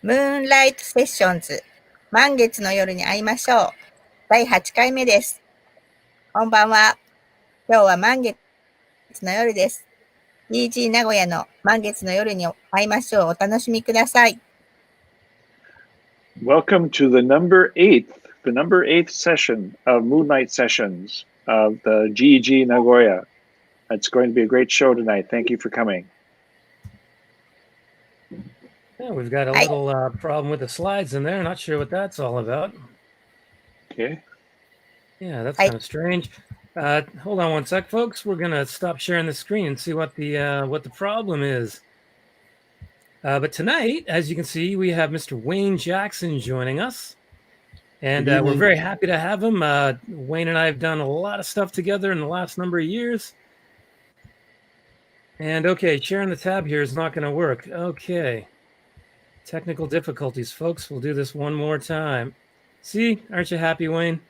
Moonlight Sessions 満月の夜に会いましょう。第8回目です。こんばんは。今日は満月の夜です。EG 名古屋の満月の夜に会いましょう。お楽しみください。Welcome to the number eighth session of Moonlight Sessions of the GEG Nagoya. It's going to be a great show tonight. Thank you for coming. Yeah, we've got a little problem with the slides in there. Not sure what that's all about. Okay. Yeah, that's kind of strange. Hold on one sec, folks. We're gonna stop sharing the screen and see what the problem is. But tonight, as you can see, we have Mr. Wayne Jackson joining us, and we're very happy to have him. Wayne and I have done a lot of stuff together in the last number of years. And okay, sharing the tab here is not going to work. Okay. Technical difficulties, folks. We'll do this one more time. See, aren't you happy, Wayne?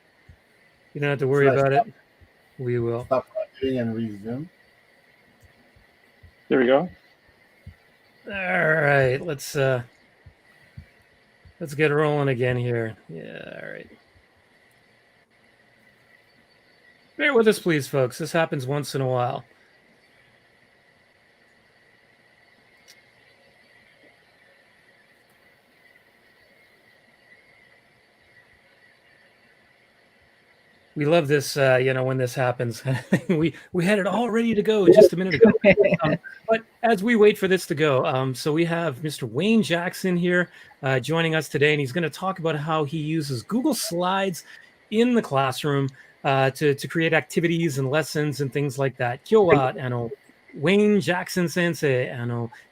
You don't have to worry about it. We will. Stop and resume. There we go. All right, let's get rolling again here. Yeah, all right. Bear with us, please, folks. This happens once in a while. We love this, when this happens. we had it all ready to go just a minute ago. But as we wait for this to go, so we have Mr. Wayne Jackson here joining us today, and he's going to talk about how he uses Google Slides in the classroom to create activities and lessons and things like that. 今日はWayne Jackson 先生、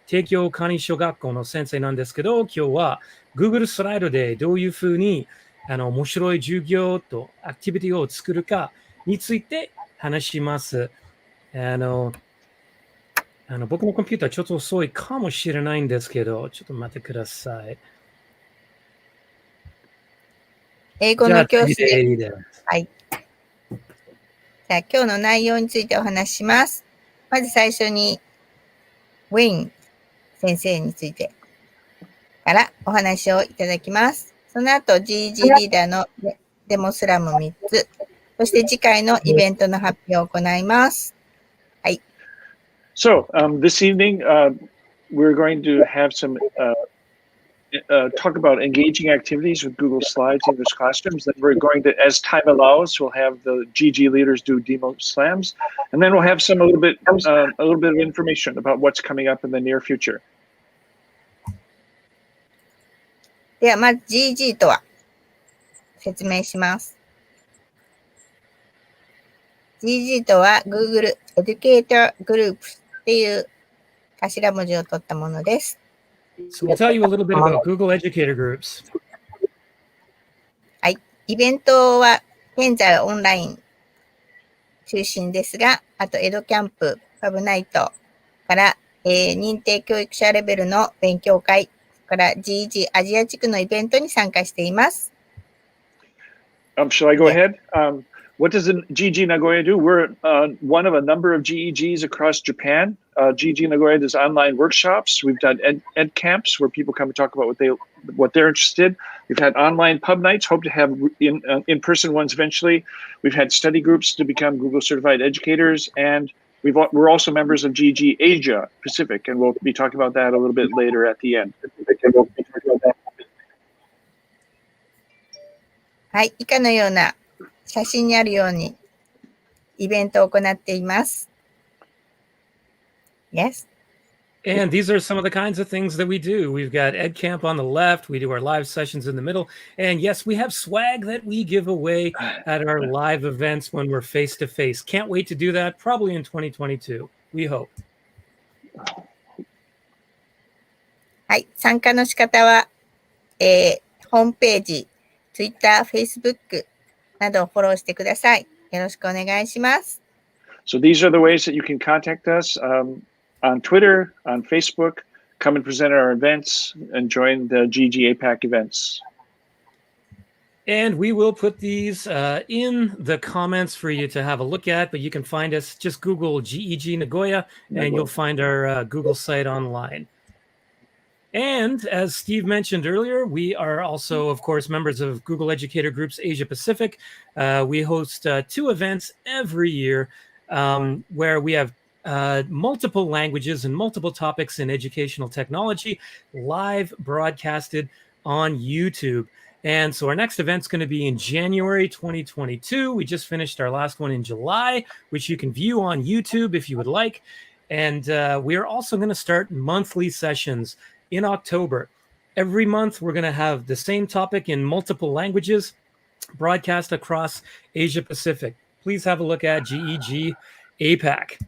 帝京管理小学校の先生なんですけど、今日は Google スライドでどういうふうに面白い授業とアクティビティを作るかについて話します。僕のコンピューターちょっと遅いかもしれないんですけど、ちょっと待ってください。英語の教室で。はい。じゃあ今日の内容についてお話しします。まず最初に、ウェイン先生についてからお話をいただきます。その後、GEG リーダーのデモスラム3つ、そして次回のイベントの発表を行います。はい。So, this evening, we're going to have some talk about engaging activities with Google Slides in English classrooms. Then we're going to, as time allows, we'll have the GG leaders do demo slams, and then we'll have a little bit of information about what's coming up in the near future. では、まず GG とは説明します。GG とは Google Educator Groups っていう頭文字を取ったものです。So we'll tell you a little bit about Google Educator Groups. はい。イベントは現在はオンライン中心ですが、あとエドキャンプ、パブナイトから、認定教育者レベルの勉強会から GEG アジア地区のイベントに参加しています。Shall I go ahead? What does GEG Nagoya do? We're one of a number of GEGs across Japan. GEG Nagoya does online workshops. We've done ed camps where people come and talk about what they're interested. We've had online pub nights. Hope to have in-person ones eventually. We've had study groups to become Google certified educators, and we're also members of GEG Asia Pacific, and we'll be talking about that a little bit later at the end. はい、以下のような写真にあるようにイベントを行っています。Yes. And these are some of the kinds of things that we do. We've got EdCamp on the left. We do our live sessions in the middle. And yes, we have swag that we give away at our live events when we're face-to-face. Can't wait to do that, probably in 2022. We hope. はい、参加の仕方は、ホームページ、Twitter、Facebook などをフォローしてください。よろしくお願いします。So these are the ways that you can contact us on Twitter, on Facebook, come and present at our events and join the GG APAC events. And we will put these in the comments for you to have a look at, but you can find us, just Google GEG Nagoya, and you'll find our Google site online. And as Steve mentioned earlier, we are also, of course, members of Google Educator Group's Asia Pacific. We host 2 events every year where we have multiple languages and multiple topics in educational technology live broadcasted on YouTube. And so our next event's going to be in January 2022. We just finished our last one in July, which you can view on YouTube if you would like. And we are also going to start monthly sessions in October. Every month, we're going to have the same topic in multiple languages broadcast across Asia Pacific. Please have a look at GEG APAC.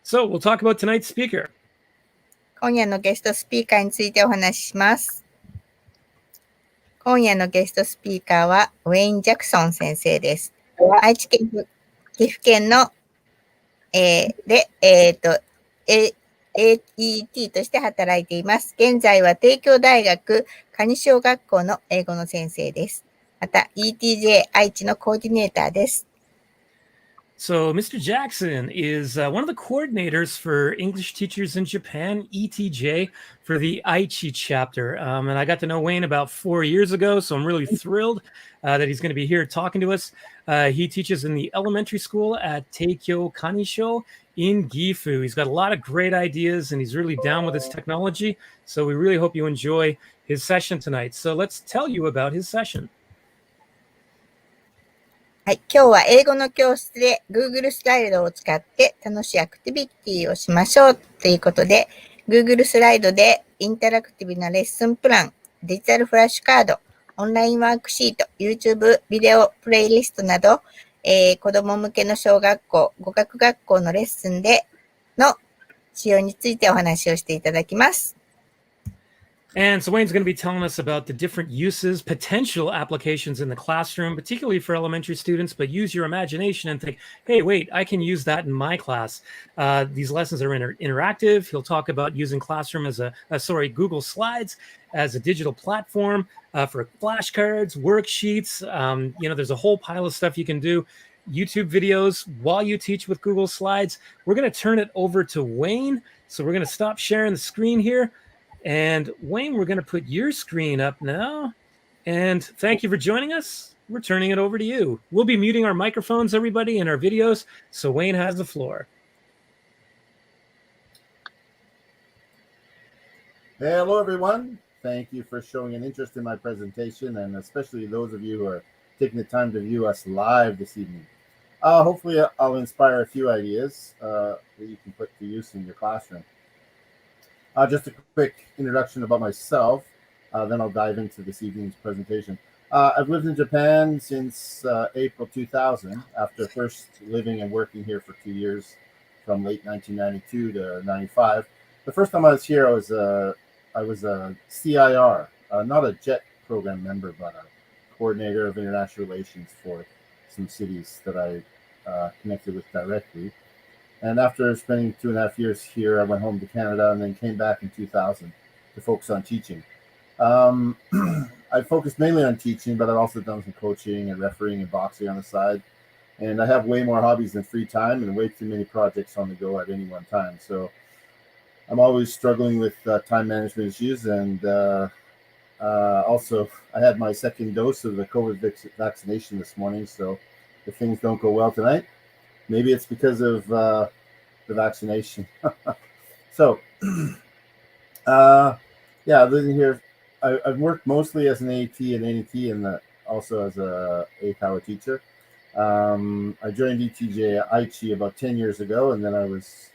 So we'll talk about tonight's speaker. 今夜のゲストスピーカーについてお話しします。今夜のゲストスピーカーはウェイン・ジャクソン先生です。愛知県岐阜県の、AET として働いています。現在は帝京大学蟹小学校の英語の先生です。また ETJ 愛知のコーディネーターです。So Mr. Jackson is one of the coordinators for English teachers in Japan, ETJ, for the Aichi chapter. And I got to know Wayne about 4 years ago, so I'm really thrilled that he's going to be here talking to us. He teaches in the elementary school at Teikyo Kanisho in Gifu. He's got a lot of great ideas, and he's really down with his technology. So we really hope you enjoy his session tonight. So let's tell you about his session. はい、今日は英語の教室で Google スライドを使って楽しいアクティビティをしましょうということで Google スライドでインタラクティブなレッスンプラン、デジタルフラッシュカード、オンラインワークシート、YouTube ビデオプレイリストなど、子供向けの小学校、語学学校のレッスンでの使用についてお話をしていただきます。And so Wayne's going to be telling us about the different uses, potential applications in the classroom, particularly for elementary students, but use your imagination and think, hey, wait, I can use that in my class. These lessons are interactive. He'll talk about using Classroom as Google Slides as a digital platform for flashcards, worksheets. There's a whole pile of stuff you can do. YouTube videos while you teach with Google Slides. We're going to turn it over to Wayne. So we're going to stop sharing the screen here. And Wayne, we're going to put your screen up now. And thank you for joining us. We're turning it over to you. We'll be muting our microphones, everybody, in our videos. So Wayne has the floor. Hello, everyone. Thank you for showing an interest in my presentation, and especially those of you who are taking the time to view us live this evening. Hopefully, I'll inspire a few ideas that you can put to use in your classroom. Just a quick introduction about myself, then I'll dive into this evening's presentation. I've lived in Japan since April 2000, after first living and working here for 2 years, from late 1992 to 95. The first time I was here, I was a CIR, not a JET program member, but a coordinator of international relations for some cities that I connected with directly. And after spending 2.5 years here, I went home to Canada and then came back in 2000 to focus on teaching. I focused mainly on teaching, but I've also done some coaching and refereeing and boxing on the side. And I have way more hobbies than free time and way too many projects on the go at any one time. So I'm always struggling with time management issues. And also, I had my second dose of the COVID vaccination this morning. So if things don't go well tonight, maybe it's because of the vaccination. So, living here, I've worked mostly as an AT and NET and also as a 8-hour teacher. I joined ETJ Aichi about 10 years ago, and then I was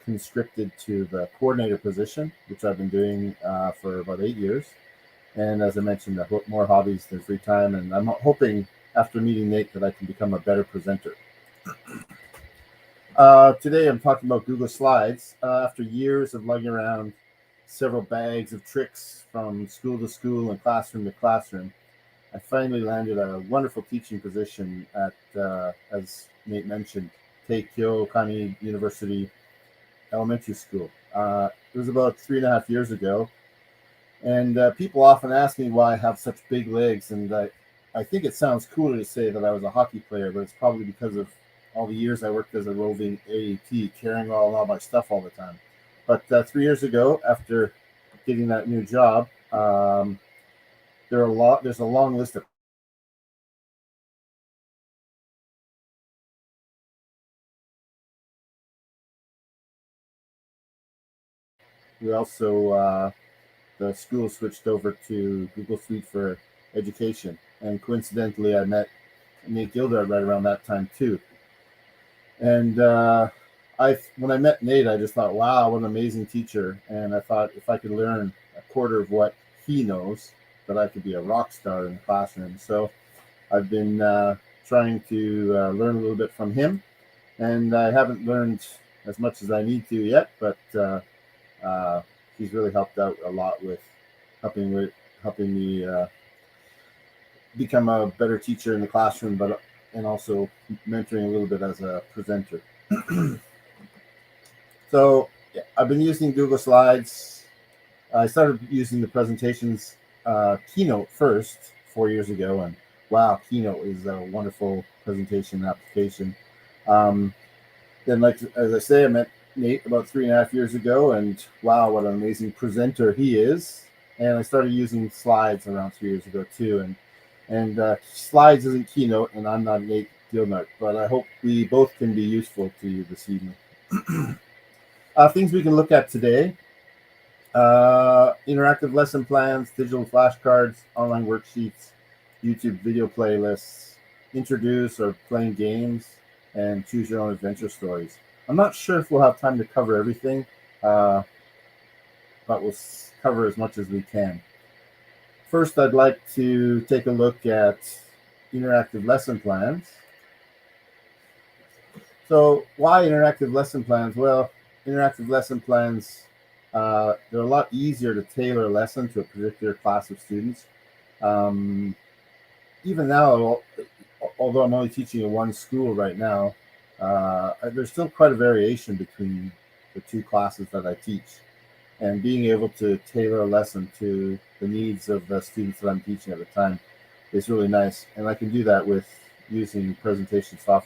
conscripted to the coordinator position, which I've been doing for about 8 years. And as I mentioned, I have more hobbies than free time, and I'm hoping after meeting Nate that I can become a better presenter. Today I'm talking about Google Slides. After years of lugging around several bags of tricks from school to school and classroom to classroom, I finally landed a wonderful teaching position at, as Nate mentioned, Teikyo Kani University Elementary School. It was about 3.5 years ago, and people often ask me why I have such big legs, and I think it sounds cooler to say that I was a hockey player, but it's probably because of all the years I worked as a roving AAT, carrying all my stuff all the time. But 3 years ago, after getting that new job, there's a long list of we also the school switched over to Google Suite for Education, and coincidentally I met Nate Gildart right around that time too. And when I met Nate, I just thought, wow, what an amazing teacher. And I thought if I could learn a quarter of what he knows, that I could be a rock star in the classroom. So I've been trying to learn a little bit from him, and I haven't learned as much as I need to yet, but he's really helped out a lot with helping me become a better teacher in the classroom, and also mentoring a little bit as a presenter. So yeah, I've been using Google Slides. I started using the presentations Keynote first 4 years ago, and wow, Keynote is a wonderful presentation application. Then, as I say, I met Nate about 3.5 years ago, and wow, what an amazing presenter he is. And I started using Slides around 3 years ago too. And Slides isn't Keynote, and I'm not Nate Gildart, but I hope we both can be useful to you this evening. Things we can look at today: interactive lesson plans, digital flashcards, online worksheets, YouTube video playlists, introduce or playing games, and choose your own adventure stories. I'm not sure if we'll have time to cover everything, but we'll cover as much as we can. First, I'd like to take a look at interactive lesson plans. So why interactive lesson plans? Well, interactive lesson plans, they're a lot easier to tailor a lesson to a particular class of students. Even now, although I'm only teaching in one school right now, there's still quite a variation between the two classes that I teach. And being able to tailor a lesson to the needs of the students that I'm teaching at the time is really nice. And I can do that with using presentational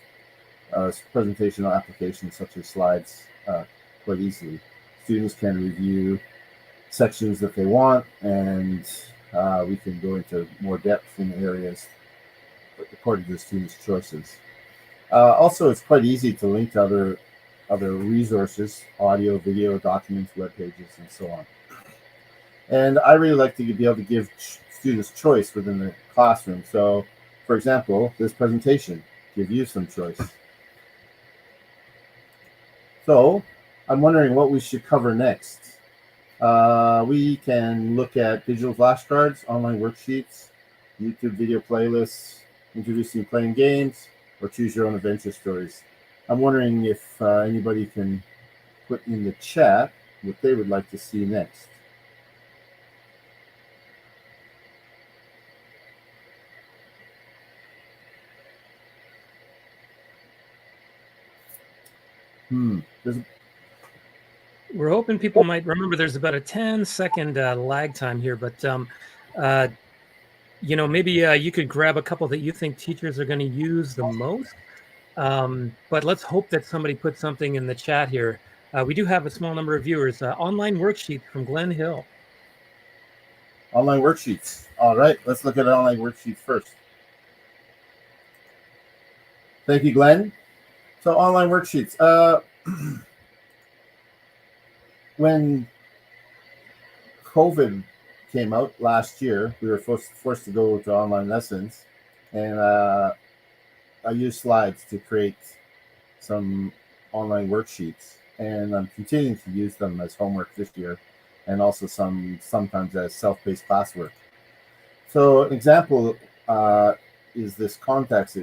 applications such as Slides quite easily. Students can review sections that they want, and we can go into more depth in areas according to the students' choices. Also, it's quite easy to link to other resources, audio, video, documents, web pages, and so on. And I really like to be able to give students choice within the classroom. So, for example, this presentation, give you some choice. So, I'm wondering what we should cover next. We can look at digital flashcards, online worksheets, YouTube video playlists, introducing playing games, or choose your own adventure stories. I'm wondering if anybody can put in the chat what they would like to see next. We're hoping people might remember there's about a 10-second lag time here, but maybe you could grab a couple that you think teachers are going to use the most. But let's hope that somebody put something in the chat here. We do have a small number of viewers. Online worksheets from Glenn Hill. Online worksheets. All right, let's look at online worksheets first. Thank you, Glenn. So online worksheets. When COVID came out last year, we were forced to go to online lessons, and I used Slides to create some online worksheets, and I'm continuing to use them as homework this year, and also sometimes as self-paced classwork. So an example is this continence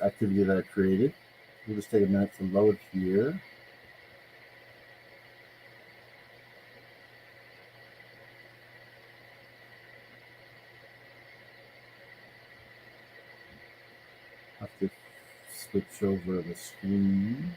activity that I created. We'll just take a minute to load here. I have to switch over the screen.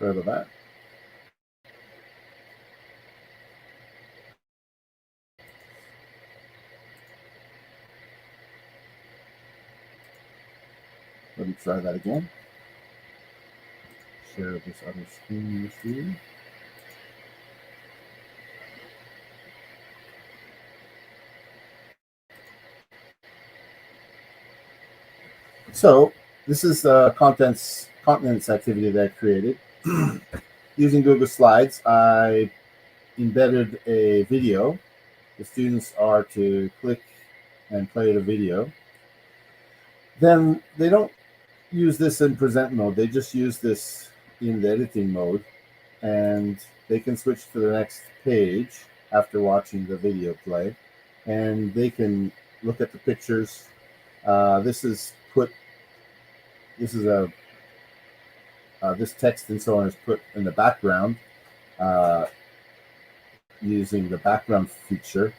Sorry about that. Let me try that again. Share this other screen with you. So this is the continents activity that I created. Using Google Slides, I embedded a video. The students are to click and play the video. Then they don't use this in present mode. They just use this in the editing mode, and they can switch to the next page after watching the video play, and they can look at the pictures. This text and so on is put in the background using the background feature,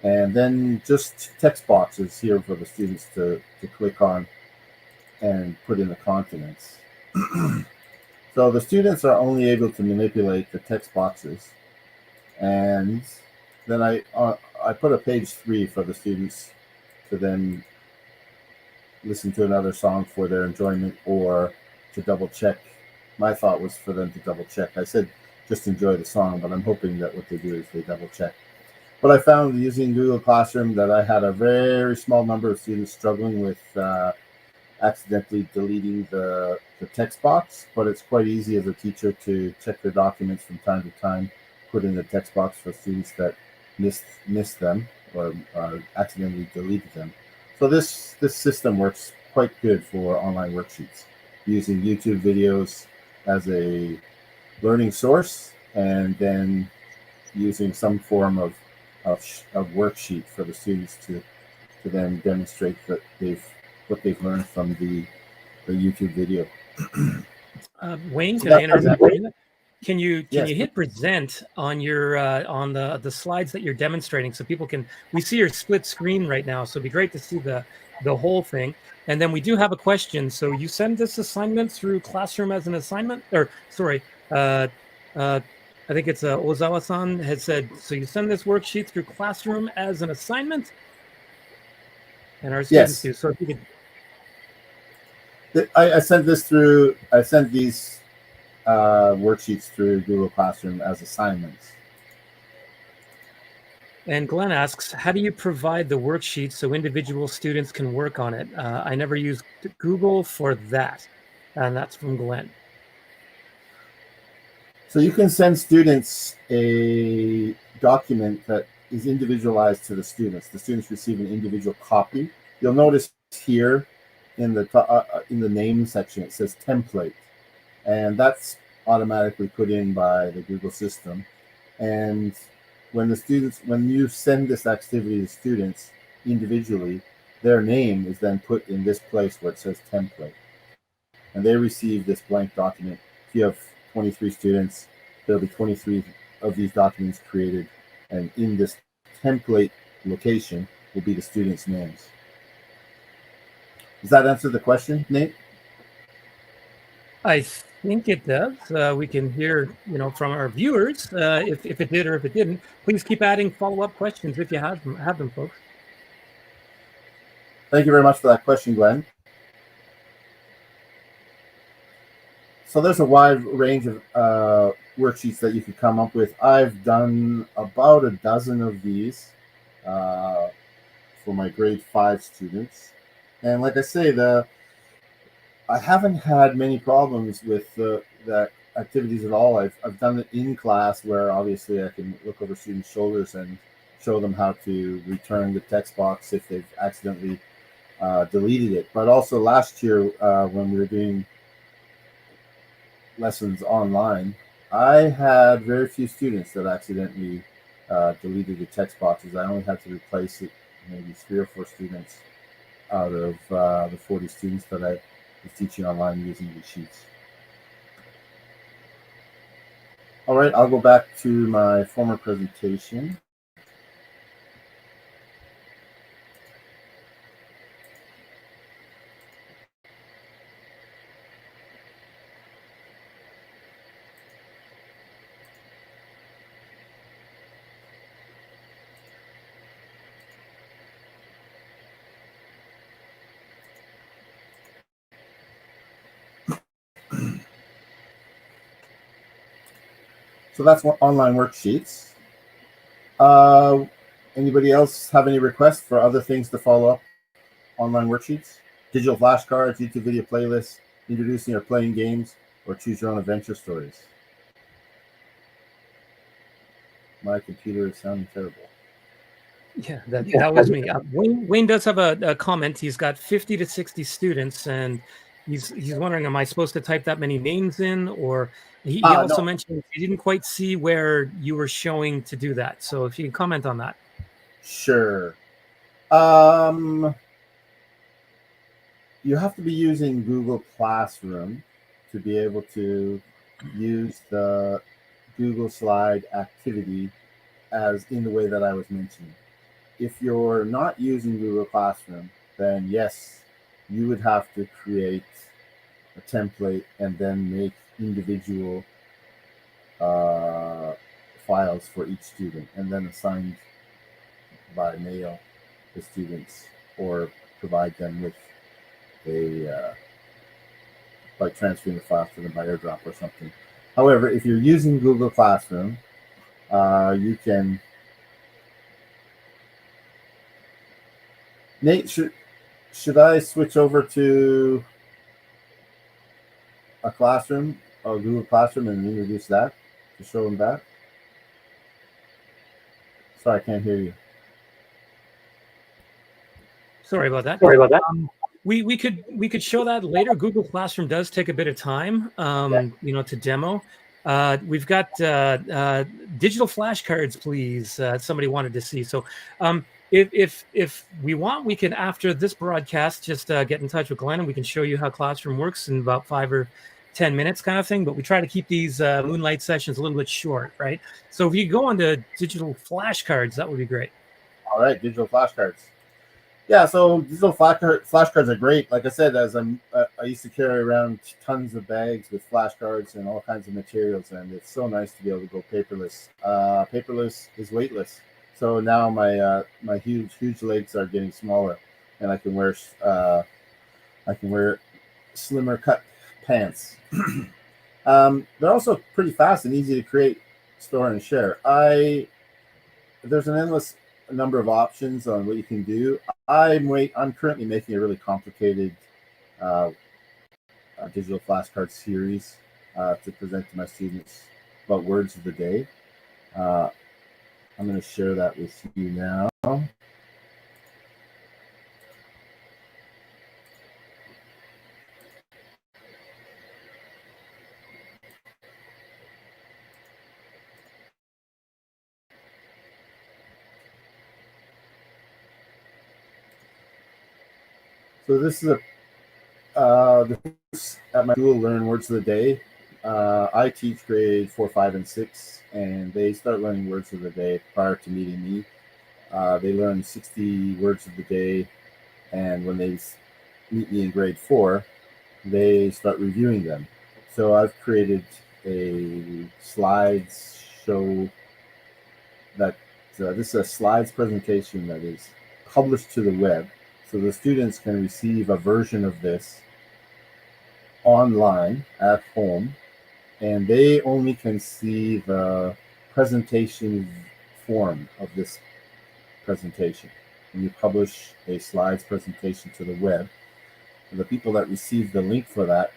and then just text boxes here for the students to click on and put in the continents. So the students are only able to manipulate the text boxes, and then I put a page 3 for the students to then listen to another song for their enjoyment or to double check. My thought was for them to double check. I said just enjoy the song, but I'm hoping that what they do is they double check. But I found using Google Classroom that I had a very small number of students struggling with accidentally deleting the text box, but it's quite easy as a teacher to check their documents from time to time, put in the text box for students that missed them or accidentally deleted them. So this system works quite good for online worksheets, using YouTube videos as a learning source, and then using some form of worksheet for the students to then demonstrate that what they've learned from the YouTube video. Wayne, can I interrupt for a minute? Can you hit present on your on the slides that you're demonstrating so people can, we see your split screen right now, so it'd be great to see the whole thing. And then we do have a question. So you send this assignment through Classroom as an assignment, or sorry, I think it's Ozawa-san has said, so you send this worksheet through Classroom as an assignment? And our students do. So if you could, I sent this through. I sent these worksheets through Google Classroom as assignments. And Glenn asks, how do you provide the worksheet so individual students can work on it? I never used Google for that. And that's from Glenn. So you can send students a document that is individualized to the students. The students receive an individual copy. You'll notice here in the name section, it says template, and that's automatically put in by the Google system. And when you send this activity to students individually, their name is then put in this place where it says template, and they receive this blank document. If you have 23 students, there'll be 23 of these documents created, and in this template location will be the students' names. Does that answer the question, Nate? I think it does. We can hear, from our viewers if it did or if it didn't. Please keep adding follow-up questions if you have them, folks. Thank you very much for that question, Glenn. So there's a wide range of worksheets that you could come up with. I've done about a dozen of these for my grade 5 students. And like I say, I haven't had many problems with the activities at all. I've done it in class where obviously I can look over students' shoulders and show them how to return the text box if they've accidentally deleted it. But also last year when we were doing lessons online, I had very few students that accidentally deleted the text boxes. I only had to replace it, maybe 3 or 4 students out of the 40 students that I was teaching online using these sheets. All right, I'll go back to my former presentation. So that's one online worksheets. Anybody else have any requests for other things to follow up online worksheets? Digital flashcards, YouTube video playlists, introducing or playing games, or choose your own adventure stories. My computer is sounding terrible. Yeah, that was me. Wayne does have a comment. He's got 50 to 60 students, and he's wondering, am I supposed to type that many names in? Or he also mentioned he didn't quite see where you were showing to do that. So if you can comment on that. Sure. You have to be using Google Classroom to be able to use the Google Slide activity as in the way that I was mentioning. If you're not using Google Classroom, then yes, you would have to create a template and then make individual files for each student and then assign by mail the students or provide them with like transferring the files to them by airdrop or something. However, if you're using Google Classroom, you can. Nate, should I switch over to a classroom, or Google Classroom, and introduce that to show them that? Sorry, I can't hear you. Sorry about that. We could show that later. Google Classroom does take a bit of time, to demo. We've got digital flashcards, please. Somebody wanted to see. So if we want, we can, after this broadcast, just get in touch with Glenn and we can show you how Classroom works in about 5 or 10 minutes kind of thing. But we try to keep these Moonlight sessions a little bit short, right? So if you go on to digital flashcards, that would be great. All right, digital flashcards. Yeah, so digital flashcards are great. Like I said, as I used to carry around tons of bags with flashcards and all kinds of materials, and it's so nice to be able to go paperless. Paperless is weightless. So now my huge legs are getting smaller, and I can wear slimmer cut pants. They're also pretty fast and easy to create, store, and share. There's an endless number of options on what you can do. I'm currently making a really complicated digital flashcard series to present to my students about words of the day. I'm going to share that with you now. So this is at my school, Learn Words of the Day. I teach grade 4, 5, and 6, and they start learning words of the day prior to meeting me. They learn 60 words of the day, and when they meet me in grade 4, they start reviewing them. So I've created a slides show that this is a slides presentation that is published to the web. So the students can receive a version of this online at home, and they only can see the presentation form of this presentation. When you publish a slides presentation to the web, the people that receive the link for that,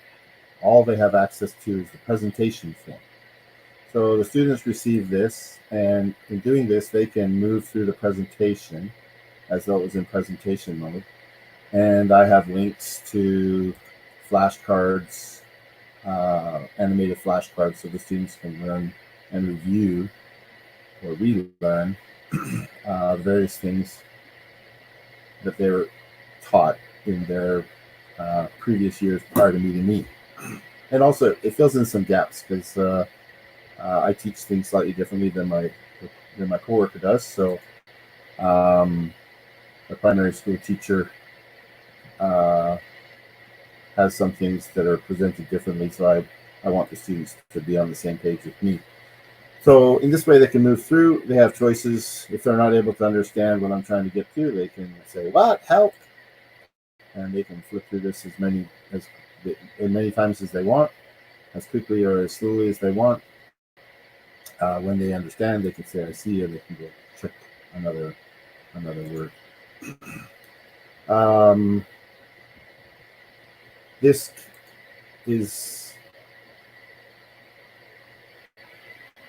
all they have access to is the presentation form. So the students receive this, and in doing this, they can move through the presentation as though it was in presentation mode. And I have links to flashcards, animated flashcards, so the students can learn and review or relearn various things that they were taught in their previous years prior to meeting me. And also, it fills in some gaps because I teach things slightly differently than my coworker does. So a primary school teacher has some things that are presented differently, so I want the students to be on the same page with me. So in this way, they can move through. They have choices. If they're not able to understand what I'm trying to get to, they can say, "What? Help!" And they can flip through this as many times as they want, as quickly or as slowly as they want. When they understand, they can say, I see, and they can go check another word. This is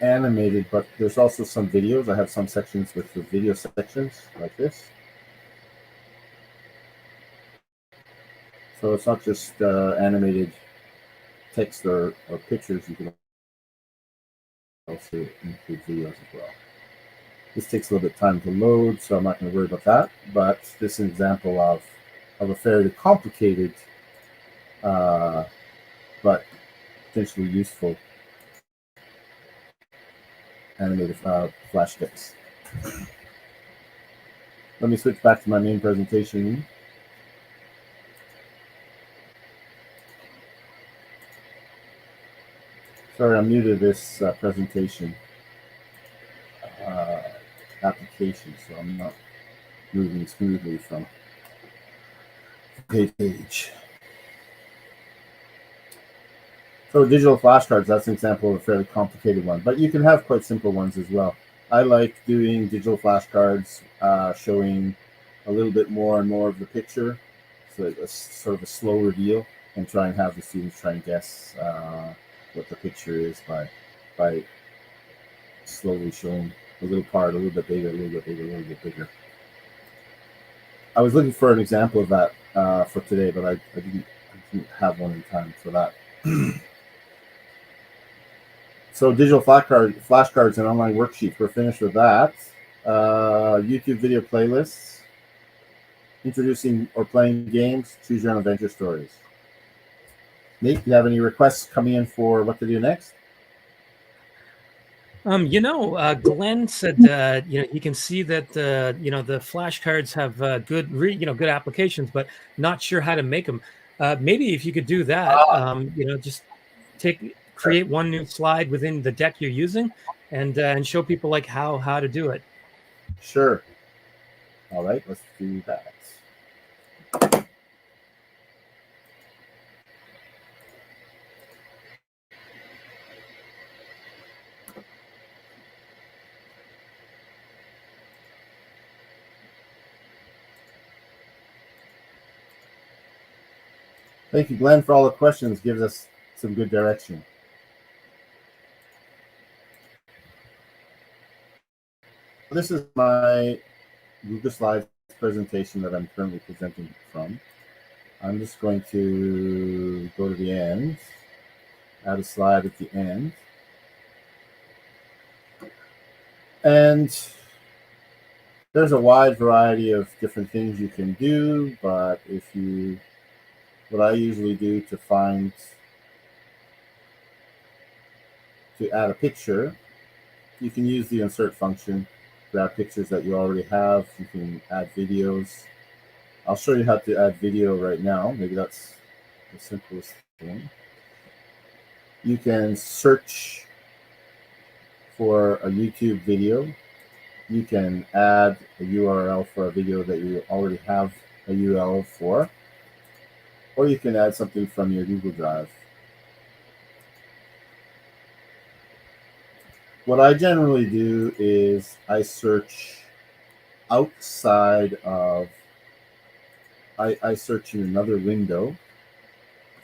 animated, but there's also some videos. I have some sections with the video sections like this. So it's not just animated text or pictures. You can also include videos as well. This takes a little bit of time to load, so I'm not going to worry about that. But this is an example of a fairly complicated but potentially useful animated flash text. Let me switch back to my main presentation. Sorry, I'm new to this presentation application, so I'm not moving smoothly from page to page. So digital flashcards, that's an example of a fairly complicated one, but you can have quite simple ones as well. I like doing digital flashcards showing a little bit more and more of the picture, so it's sort of a slow reveal, and try and have the students try and guess what the picture is by slowly showing a little part, a little bit bigger, a little bit bigger, a little bit bigger. I was looking for an example of that for today, but I didn't have one in time for that. So digital flashcards and online worksheets, we're finished with that. YouTube video playlists, introducing or playing games, choose your own adventure stories. Nate, do you have any requests coming in for what to do next? Glenn said, he can see that, the flashcards have good, good applications, but not sure how to make them. Maybe if you could do that, just create one new slide within the deck you're using, and show people like how to do it. Sure. All right, let's do that. Thank you, Glenn, for all the questions. Gives us some good direction. This is my Google Slides presentation that I'm currently presenting from. I'm just going to go to the end, add a slide at the end. And there's a wide variety of different things you can do, but what I usually do to add a picture, you can use the insert function, grab pictures that you already have. You can add videos. I'll show you how to add video right now. Maybe that's the simplest thing. You can search for a YouTube video. You can add a URL for a video that you already have a URL for, or you can add something from your Google Drive. What I generally do is I search outside of, I search in another window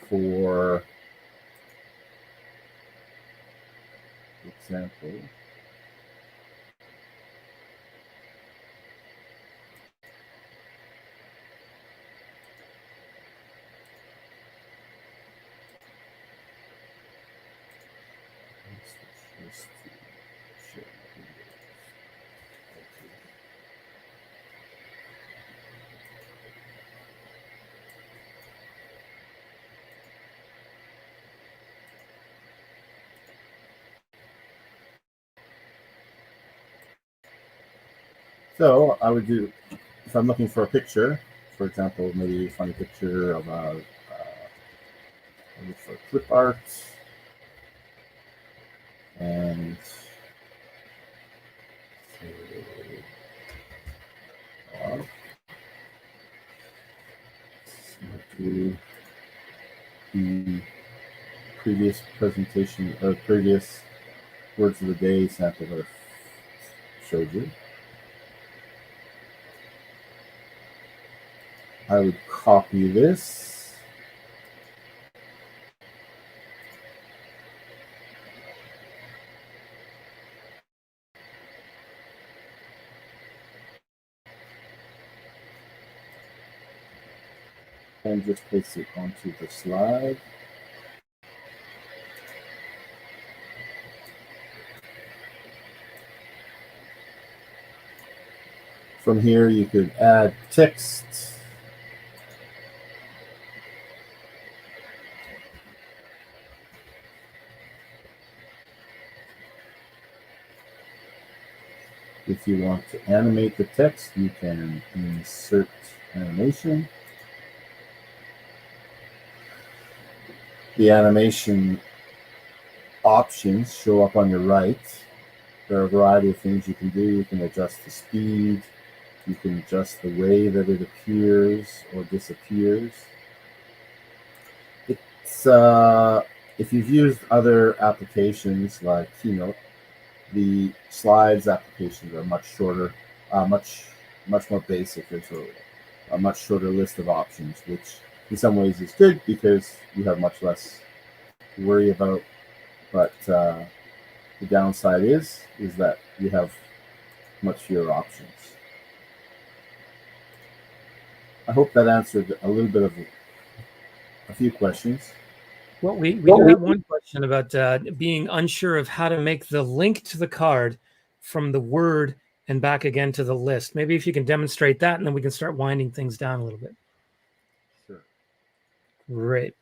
for example. So I would do, if I'm looking for a picture, for example, maybe a funny picture of a look for clip art, and to the previous presentation or previous words of the day sample that I showed you. I would copy this. And just place it onto the slide. From here, you could add text. If you want to animate the text, you can insert animation. The animation options show up on your right. There are a variety of things you can do. You can adjust the speed. You can adjust the way that it appears or disappears. It's if you've used other applications like Keynote, the slides applications are much shorter, much more basic. There's a much shorter list of options, which in some ways is good because you have much less to worry about. But the downside is that you have much fewer options. I hope that answered a little bit of a few questions. Well, we do have one question about being unsure of how to make the link to the card from the word and back again to the list. Maybe if you can demonstrate that, and then we can start winding things down a little bit. Sure. Great.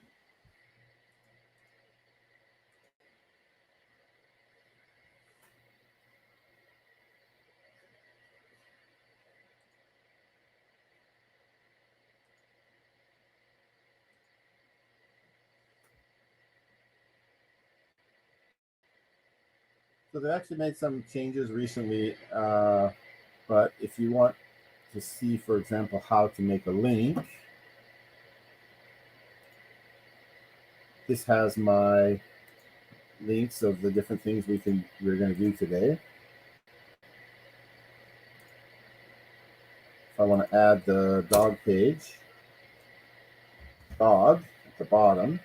So they actually made some changes recently, but if you want to see, for example, how to make a link, this has my links of the different things we're going to do today. If I want to add the dog page, dog at the bottom.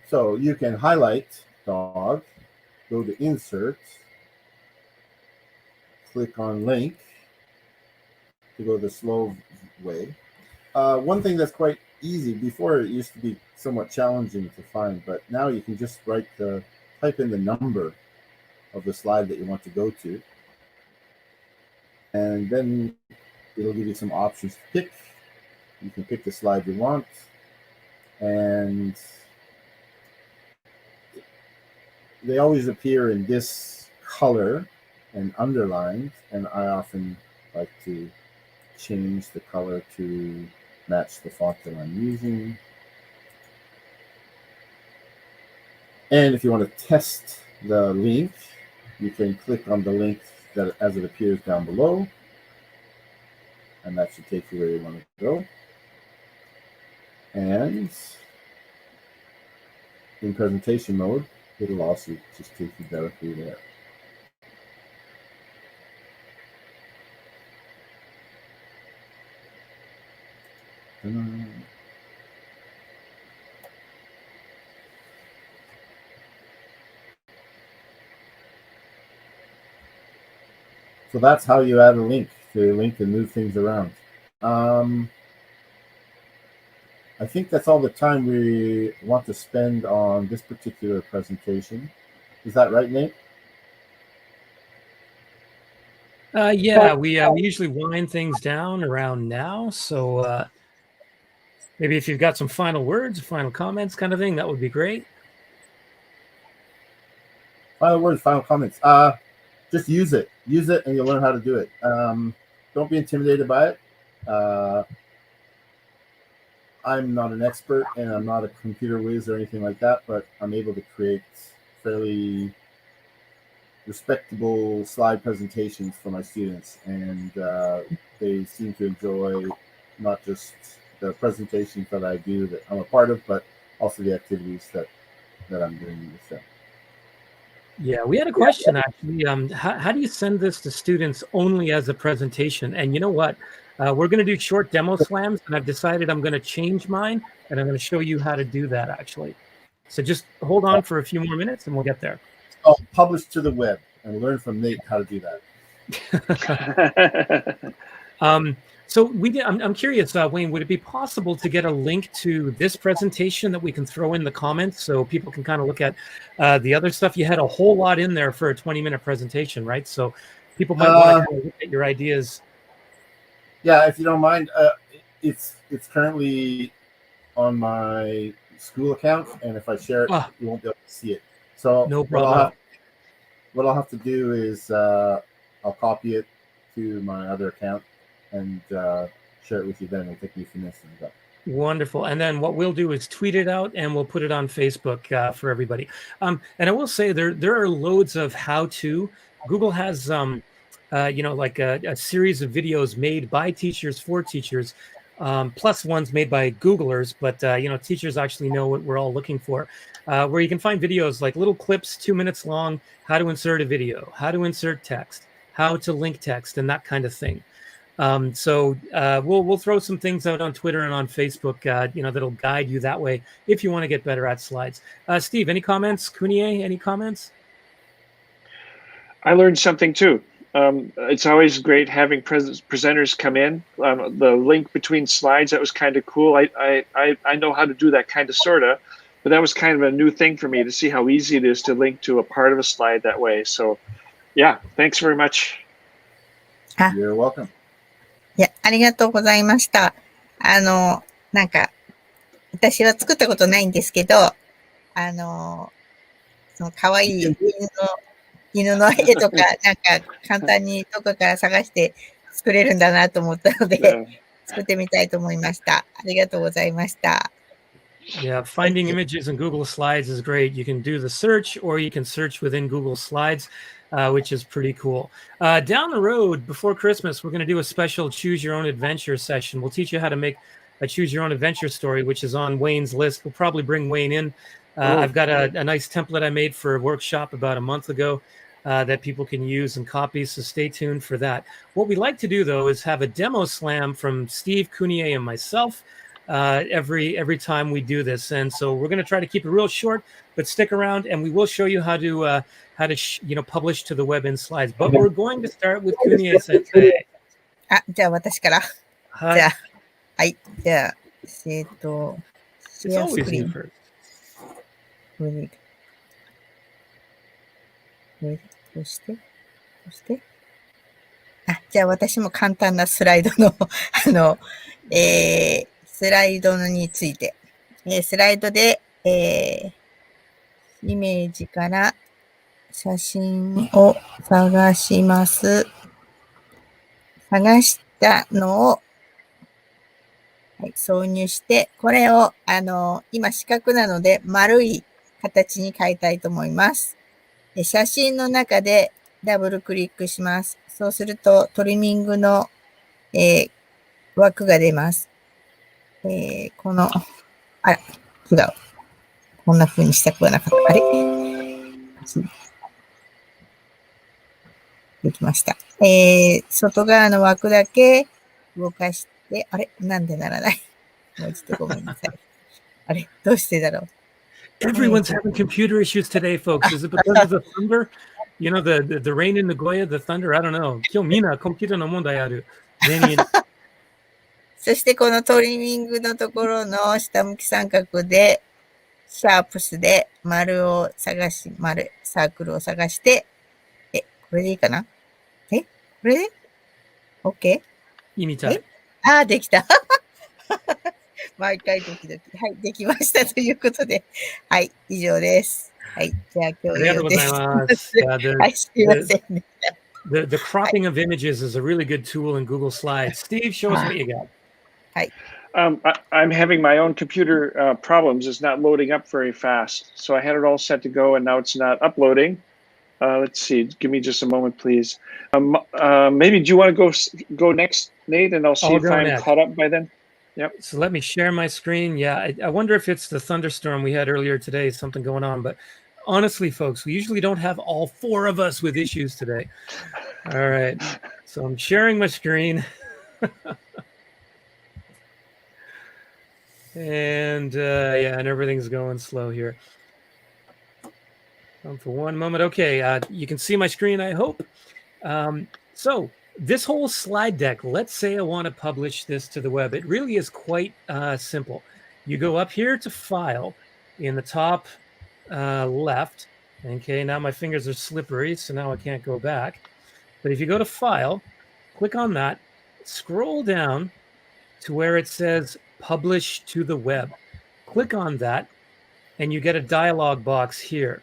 So you can highlight dog, go to insert, click on link to go the slow way. One thing that's quite easy, before it used to be somewhat challenging to find, but now you can just type in the number of the slide that you want to go to, and then it'll give you some options to pick. You can pick the slide you want, and they always appear in this color and underlined, and I often like to change the color to match the font that I'm using. And if you want to test the link, you can click on the link that as it appears down below, and that should take you where you want to go. And in presentation mode, it'll also just take you directly there. So that's how you add a link to link and move things around. I think that's all the time we want to spend on this particular presentation. Is that right, Nate? Yeah, we usually wind things down around now. So maybe if you've got some final words, final comments kind of thing, that would be great. Final words, final comments. Just use it. Use it and you'll learn how to do it. Don't be intimidated by it. I'm not an expert and I'm not a computer whiz or anything like that, but I'm able to create fairly respectable slide presentations for my students, and they seem to enjoy not just the presentations that I do that I'm a part of, but also the activities that I'm doing with them. Yeah, we had a question actually. How do you send this to students only as a presentation? And you know what? We're going to do short demo slams, and I've decided I'm going to change mine, and I'm going to show you how to do that actually. So just hold on for a few more minutes, and we'll get there. I'll publish to the web and learn from Nate how to do that. So I'm curious, Wayne, would it be possible to get a link to this presentation that we can throw in the comments so people can kind of look at the other stuff? You had a whole lot in there for a 20-minute presentation, right? So people might want to look at your ideas. Yeah, if you don't mind, it's currently on my school account, and if I share it, you won't be able to see it. So no problem. What I'll have to do is I'll copy it to my other account and share it with you then. It'll take me a few minutes to do that. Wonderful. And then what we'll do is tweet it out and we'll put it on Facebook for everybody. And I will say there are loads of how-to. Google has, like a series of videos made by teachers for teachers, plus ones made by Googlers, but, teachers actually know what we're all looking for, where you can find videos like little clips, 2 minutes long, how to insert a video, how to insert text, how to link text, and that kind of thing. So we'll throw some things out on Twitter and on Facebook, that'll guide you that way if you want to get better at slides. Steve, any comments? Kunie, any comments? I learned something too. It's always great having presenters come in. The link between slides, that was kind of cool. I know how to do that kind of sorta, but that was kind of a new thing for me to see how easy it is to link to a part of a slide that way. So yeah, thanks very much. You're welcome. いや、ありがとうございました。なんか、私は作ったことないんですけど、その可愛い犬の絵とか、なんか簡単にどこから探して作れるんだなと思ったので、作ってみたいと思いました。ありがとうございました。Yeah, finding images in Google Slides is great. You can do the search or you can search within Google Slides, which is pretty cool. Down the road, before Christmas, we're going to do a special Choose Your Own Adventure session. We'll teach you how to make a Choose Your Own Adventure story, which is on Wayne's list. We'll probably bring Wayne in. I've got a nice template I made for a workshop about a month ago that people can use and copy, so stay tuned for that. What we like to do, though, is have a demo slam from Steve, Kunie, and myself every time we do this. And so we're going to try to keep it real short, but stick around and we will show you how to publish to the web in slides. But we're going to start with Kunie Sensei. じゃあ私から。はい。じゃあ、はい。じゃあ、シェ It's アス always クリー you ン。 first. そして。じゃあ私も簡単なスライドの、スライドについて。スライドで、イメージから写真を探します。探したのを、挿入して、これを、今四角なので丸い形に変えたいと思います。写真の中でダブルクリックします。そうするとトリミングの、枠が出ます。違う。こんな風にしたくはなかった。あれできました。外側の枠だけ動かして、なんでならない。もう一度ごめんなさい。どうしてだろう。Everyone's having computer issues today, folks. Is it because of the thunder? You know, the rain in Nagoya, the thunder? I don't know. 今日みんなコンピューターの問題ある。そしてこのトリミングのところの下向き三角で、シャープスでサークルを探して、これでいいかな？これで ?OK？ いいみたい。できた。毎回ドキドキ。はい、できましたということで。はい、以上です。はい、じゃあ今日ありがとうございます。はい、すいませんね。The cropping of images is a really good tool in Google Slides. Steve, show us what you got. I'm having my own computer problems. It's not loading up very fast. So I had it all set to go and now it's not uploading. let's see. Give me just a moment, please. Maybe do you want to go next, Nate, and I'll see if I'm caught up by then. Yep. So let me share my screen. Yeah, I wonder if it's the thunderstorm we had earlier today, something going on. But honestly, folks, we usually don't have all 4 of us with issues today. All right. So I'm sharing my screen. And yeah, and everything's going slow here. For one moment. Okay, you can see my screen, I hope. So this whole slide deck, let's say I want to publish this to the web. It really is quite simple. You go up here to File in the top left. Okay, now my fingers are slippery, so now I can't go back. But if you go to File, click on that, scroll down to where it says Publish to the Web. Click on that, and you get a dialog box here.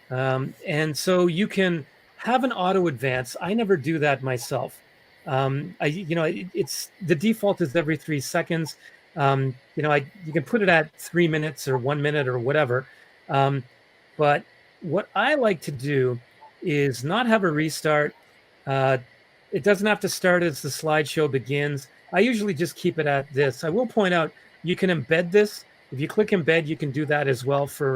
And so you can have an auto advance. I never do that myself. It's the default is every 3 seconds. You can put it at 3 minutes or 1 minute or whatever. But what I like to do is not have a restart. It doesn't have to start as the slideshow begins. I usually just keep it at this. I will point out you can embed this. If you click embed, you can do that as well for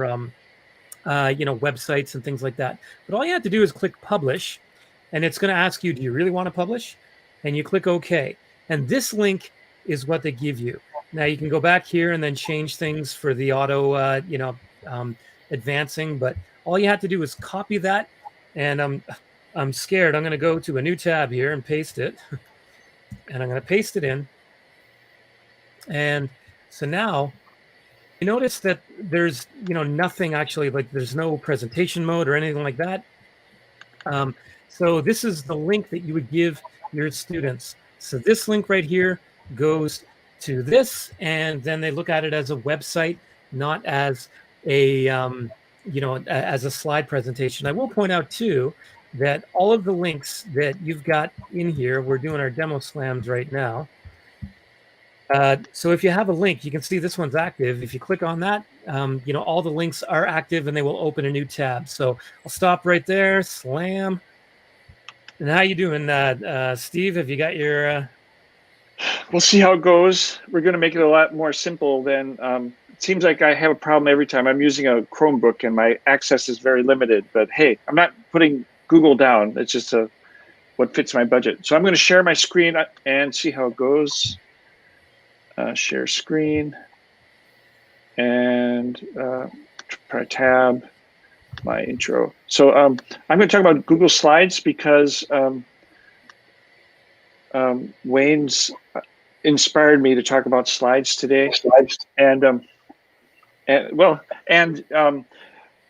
websites and things like that. But all you have to do is click publish, and it's going to ask you, do you really want to publish? And you click OK. And this link is what they give you. Now you can go back here and then change things for the auto, advancing. But all you have to do is copy that. And I'm scared. I'm going to go to a new tab here and paste it. And I'm going to paste it in. And so now you notice that there's, nothing actually, like there's no presentation mode or anything like that. So this is the link that you would give your students. So this link right here goes to this, and then they look at it as a website, not as a, as a slide presentation. I will point out too, that all of the links that you've got in here, we're doing our demo slams right now. So if you have a link, you can see this one's active. If you click on that, all the links are active and they will open a new tab. So I'll stop right there, slam. And how you doing, Steve? Have you got your... We'll see how it goes. We're going to make it a lot more simple than... it seems like I have a problem every time. I'm using a Chromebook and my access is very limited. But hey, I'm not putting Google down. It's just what fits my budget. So I'm going to share my screen and see how it goes. Share screen and tab, my intro. So I'm going to talk about Google Slides because Wayne's inspired me to talk about slides today. And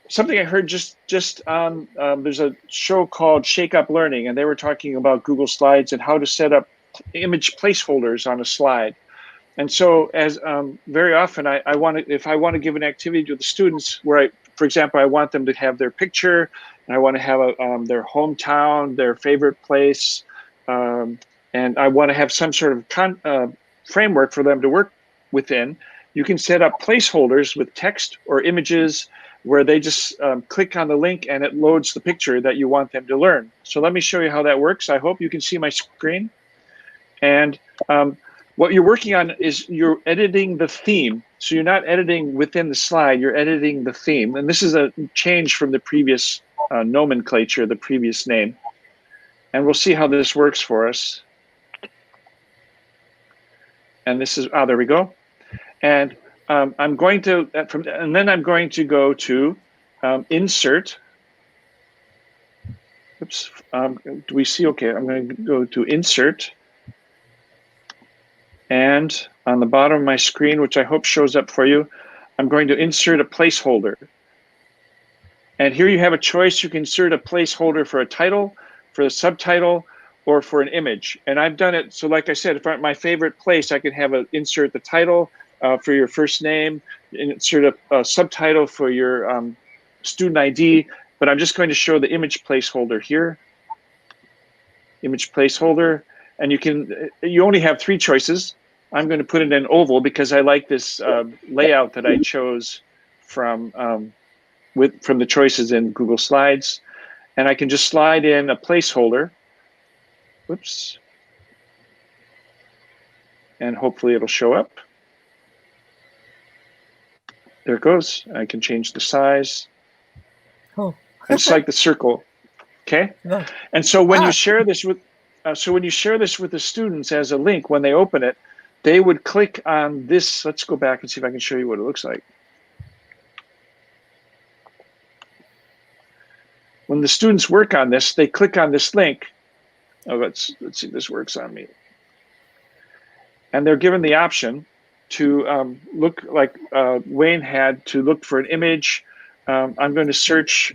something I heard just on there's a show called Shake Up Learning, and they were talking about Google Slides and how to set up image placeholders on a slide. And so, as very often, if I want to give an activity to the students where for example, I want them to have their picture, and I want to have their hometown, their favorite place, and I want to have some sort of framework for them to work within. You can set up placeholders with text or images where they just click on the link and it loads the picture that you want them to learn. So let me show you how that works. I hope you can see my screen. And what you're working on is you're editing the theme. So you're not editing within the slide, you're editing the theme. And this is a change from the previous nomenclature, the previous name. And we'll see how this works for us. And this is, there we go. And I'm going to, and then I'm going to go to insert. Oops, do we see? Okay, I'm going to go to insert. And on the bottom of my screen, which I hope shows up for you, I'm going to insert a placeholder. And here you have a choice. You can insert a placeholder for a title, for a subtitle, or for an image. And I've done it. So like I said, if I'm my favorite place, I can have insert the title for your first name, insert a subtitle for your student ID. But I'm just going to show the image placeholder here. Image placeholder. And you only have 3 choices. I'm going to put it in oval because I like this layout that I chose from the choices in Google Slides. and I can just slide in a placeholder. Whoops. And hopefully it'll show up. There it goes. I can change the size. Oh. It's like the circle. Okay. Oh. And so when you share this with the students as a link, when they open it, they would click on this. Let's go back and see if I can show you what it looks like. When the students work on this, they click on this link. Oh, let's see if this works on me. And they're given the option to look like Wayne had, to look for an image. I'm going to search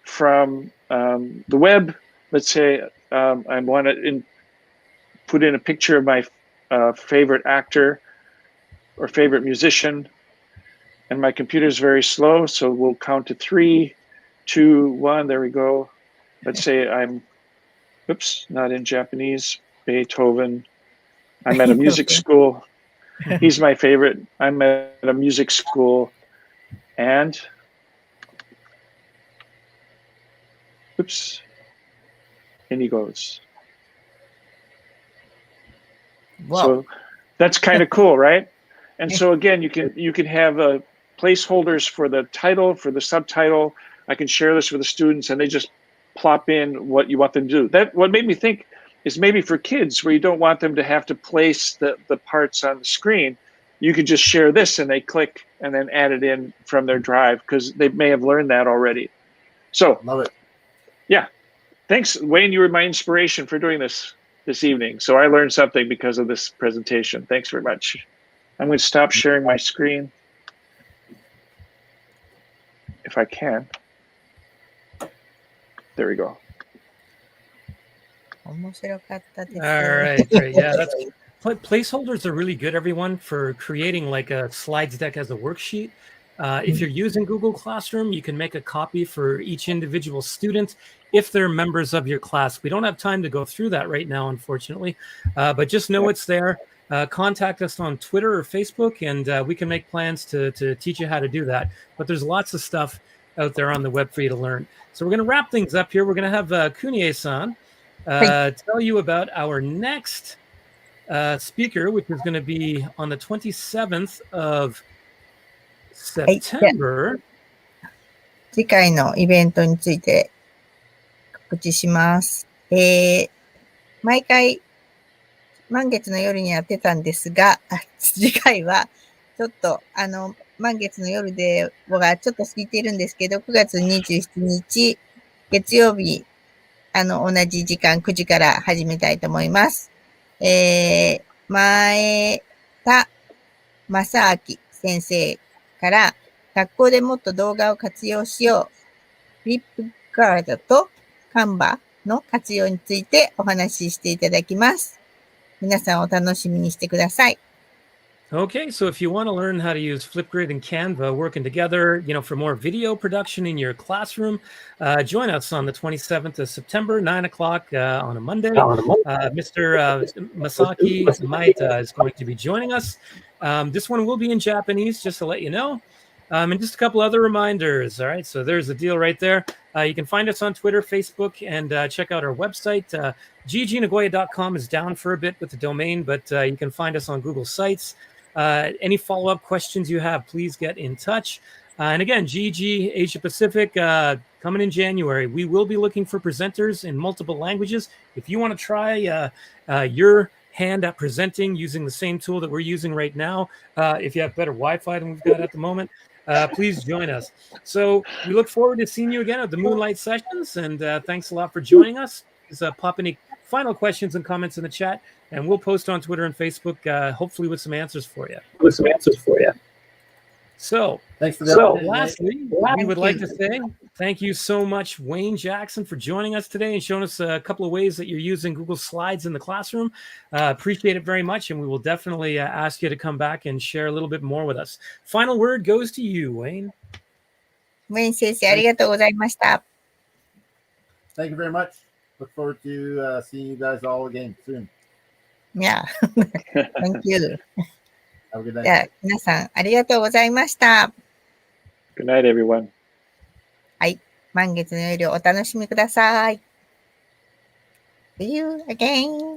from the web. Let's say I want to put in a picture of my favorite actor or favorite musician. And my computer is very slow, so we'll count to 3, 2, 1. There we go. Let's say I'm, oops, not in Japanese, Beethoven. I'm at a music school. He's my favorite. I'm at a music school. And, oops, in he goes. Wow. So that's kind of cool, right? And so again, you can have placeholders for the title, for the subtitle. I can share this with the students, and they just plop in what you want them to do. That what made me think is maybe for kids where you don't want them to have to place the parts on the screen, you could just share this and they click and then add it in from their drive, because they may have learned that already. So Love it. Yeah, thanks, Wayne. You were my inspiration for doing this evening. So I learned something because of this presentation. Thanks very much. I'm going to stop sharing my screen if I can. There we go. All right, great. Yeah, that's placeholders are really good, everyone, for creating like a slides deck as a worksheet. If you're using Google Classroom, you can make a copy for each individual student if they're members of your class. We don't have time to go through that right now, unfortunately, but just know it's there. Contact us on Twitter or Facebook, and we can make plans to teach you how to do that. But there's lots of stuff out there on the web for you to learn. So we're going to wrap things up here. We're going to have Kunie-san tell you about our next speaker, which is going to be on the 27th of September. 次回のイベントについて告知します。毎回満月の夜にやってたんですが、次回はちょっと満月の夜ではちょっと過ぎているんですけど、9月27日月曜日同じ時間9時から始めたいと思います。前田正明先生から学校でもっと動画を活用しよう。フリップカードとカンバの活用についてお話ししていただきます。皆さんお楽しみにしてください。Okay, so if you want to learn how to use Flipgrid and Canva working together, for more video production in your classroom, join us on the 27th of September, 9 o'clock on a Monday. Mr. Masaki Maita is going to be joining us. This one will be in Japanese, just to let you know. And just a couple other reminders. All right, so there's the deal right there. You can find us on Twitter, Facebook, and check out our website. ggnagoya.com is down for a bit with the domain, but you can find us on Google Sites. Any follow-up questions you have, please get in touch. And again, GG Asia Pacific coming in January. We will be looking for presenters in multiple languages. If you want to try your hand at presenting using the same tool that we're using right now, if you have better Wi-Fi than we've got at the moment, please join us. So we look forward to seeing you again at the Moonlight Sessions, and thanks a lot for joining us. Please pop any final questions and comments in the chat, and we'll post on Twitter and Facebook, hopefully with some answers for you. So, lastly, we would like to say thank you so much, Wayne Jackson, for joining us today and showing us a couple of ways that you're using Google Slides in the classroom. Appreciate it very much, and we will definitely ask you to come back and share a little bit more with us. Final word goes to you, Wayne. Wayne 先生、ありがとうございました。Thank you very much. Look forward to seeing you guys all again soon. Yeah. Thank you. Have a good night. じゃあ、皆さん、ありがとうございました。Good night, everyone. はい。満月の夜をお楽しみください。See you again!